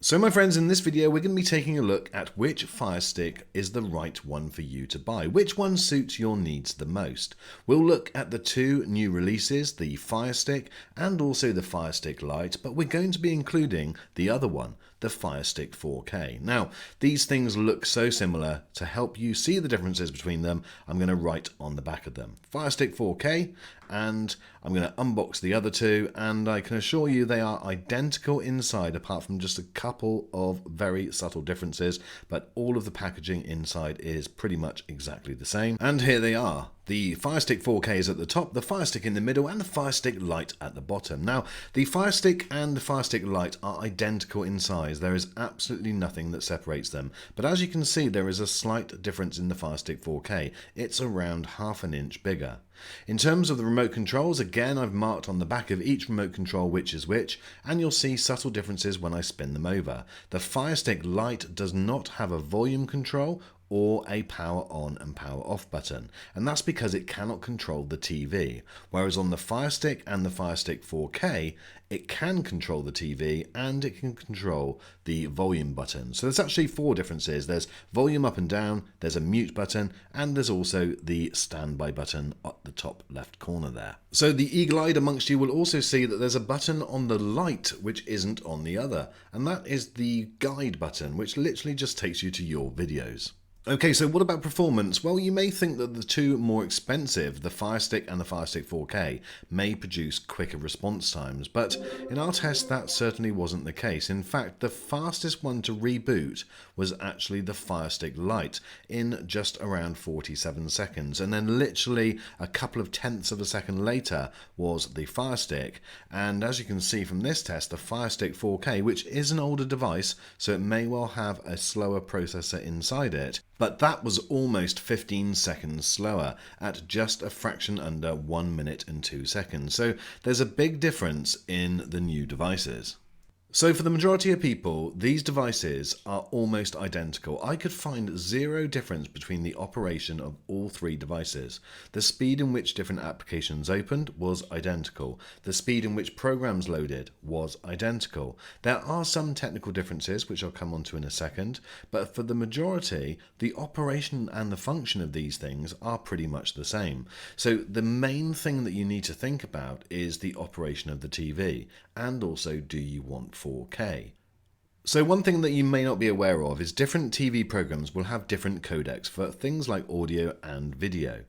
So my friends, in this video we're going to be taking a look at which Firestick is the right one for you to buy, which one suits your needs the most. We'll look at the two new releases, the Firestick and also the Firestick Lite, but we're going to be including the other one, the Firestick 4K. Now, these things look so similar. To help you see the differences between them, I'm going to write on the back of them Firestick 4K, and I'm going to unbox the other two, and I can assure you they are identical inside apart from just a couple of very subtle differences, but all of the packaging inside is pretty much exactly the same. And here they are. The Firestick 4K is at the top, the Firestick in the middle, and the Firestick Lite at the bottom. Now, the Firestick and the Firestick Lite are identical in size. There is absolutely nothing that separates them. But as you can see, there is a slight difference in the Firestick 4K. It's around half an inch bigger. In terms of the remote controls, again, I've marked on the back of each remote control which is which, and you'll see subtle differences when I spin them over. The Firestick Lite does not have a volume control or a power on and power off button, and that's because it cannot control the TV, whereas on the Firestick and the Firestick 4K it can control the TV and it can control the volume button. So there's actually four differences. There's volume up and down, there's a mute button, and there's also the standby button at the top left corner there. So the eagle-eyed amongst you will also see that there's a button on the Lite which isn't on the other, and that is the guide button, which literally just takes you to your videos. Okay, so what about performance? Well, you may think that the two more expensive, the Firestick and the Firestick 4K, may produce quicker response times, but in our test that certainly wasn't the case. In fact, the fastest one to reboot was actually the Firestick Lite in just around 47 seconds, and then literally a couple of tenths of a second later was the Firestick. And as you can see from this test, the Firestick 4K, which is an older device, so it may well have a slower processor inside it, but that was almost 15 seconds slower at just a fraction under 1 minute and 2 seconds. So there's a big difference in the new devices. So for the majority of people, these devices are almost identical. I could find zero difference between the operation of all three devices. The speed in which different applications opened was identical. The speed in which programs loaded was identical. There are some technical differences, which I'll come on to in a second, but for the majority, the operation and the function of these things are pretty much the same. So the main thing that you need to think about is the operation of the TV, and also, do you want 4K? So one thing that you may not be aware of is different TV programs will have different codecs for things like audio and video.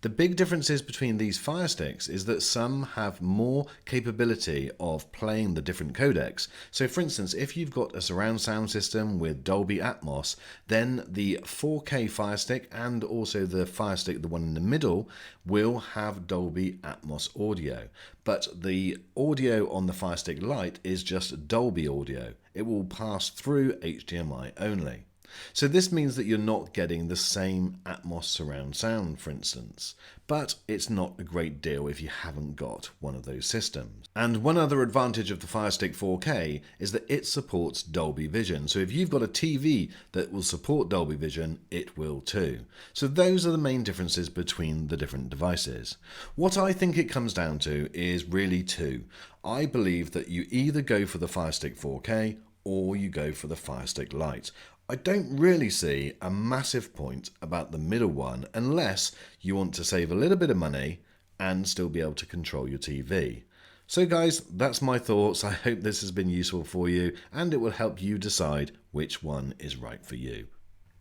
The big differences between these Firesticks is that some have more capability of playing the different codecs. So for instance, if you've got a surround sound system with Dolby Atmos, then the 4K Firestick and also the Firestick, the one in the middle, will have Dolby Atmos audio. But the audio on the Firestick Lite is just Dolby audio. It will pass through HDMI only. So this means that you're not getting the same Atmos surround sound, for instance, but it's not a great deal if you haven't got one of those systems. And one other advantage of the Firestick 4K is that it supports Dolby Vision. So if you've got a TV that will support Dolby Vision, it will too. So those are the main differences between the different devices. What I think it comes down to is really two. I believe that you either go for the Firestick 4K or you go for the Firestick Lite. I don't really see a massive point about the middle one unless you want to save a little bit of money and still be able to control your TV. So guys, that's my thoughts. I hope this has been useful for you and it will help you decide which one is right for you.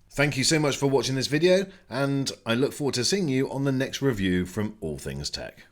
Thank you so much for watching this video, and I look forward to seeing you on the next review from All Things Tech.